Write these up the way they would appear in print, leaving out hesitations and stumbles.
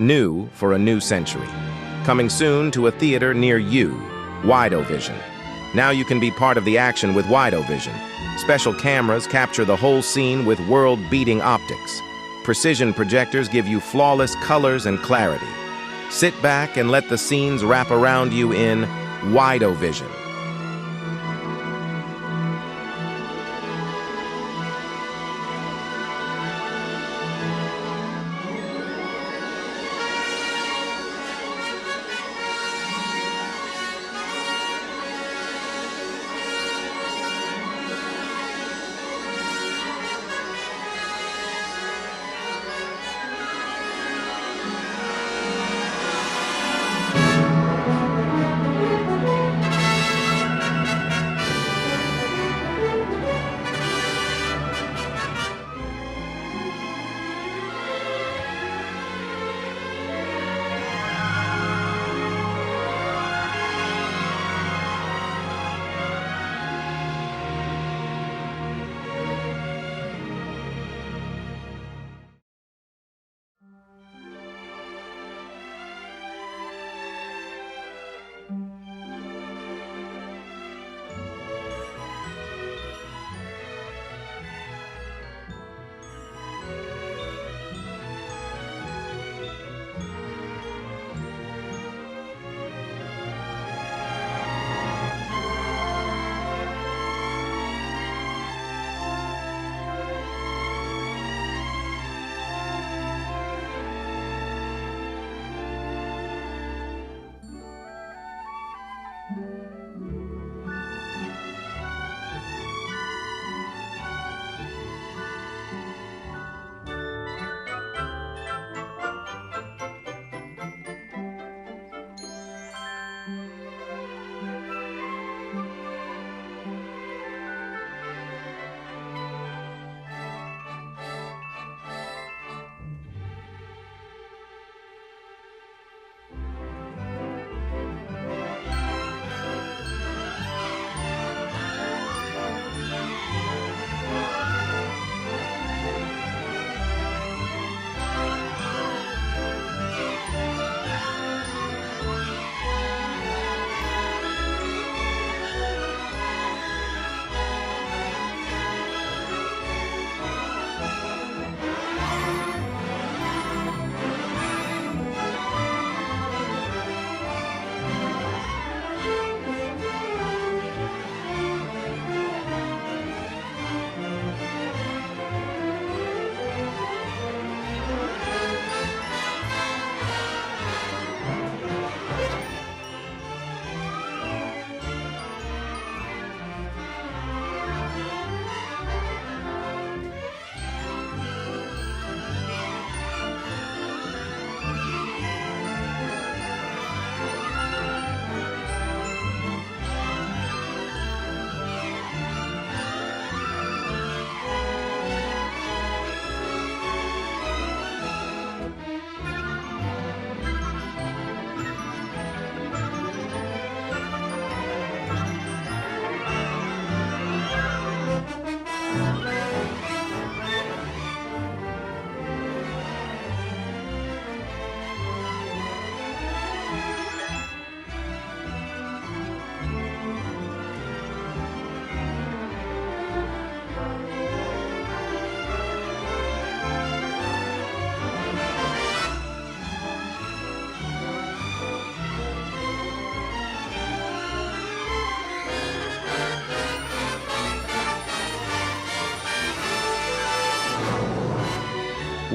New for a new century. Coming soon to a theater near you, Widovision. Now you can be part of the action with Widovision. Special cameras capture the whole scene with world-beating optics. Precision projectors give you flawless colors and clarity. Sit back and let the scenes wrap around you in Widovision.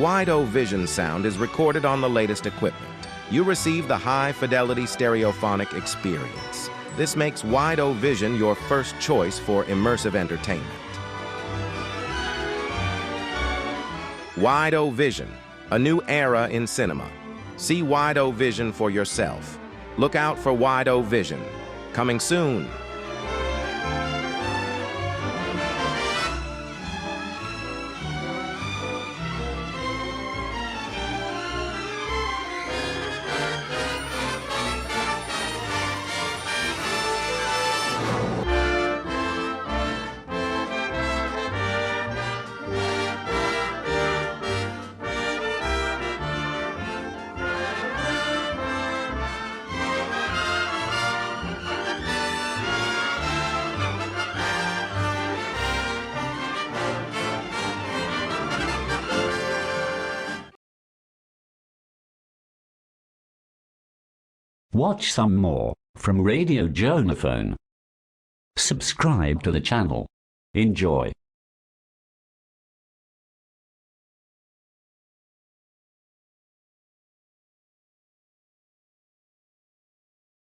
Widovision sound is recorded on the latest equipment. You receive the high-fidelity stereophonic experience. This makes Widovision your first choice for immersive entertainment. Widovision, a new era in cinema. See Widovision for yourself. Look out for Widovision. Coming soon. Watch some more from Radio Jonaphone. Subscribe to the channel. Enjoy.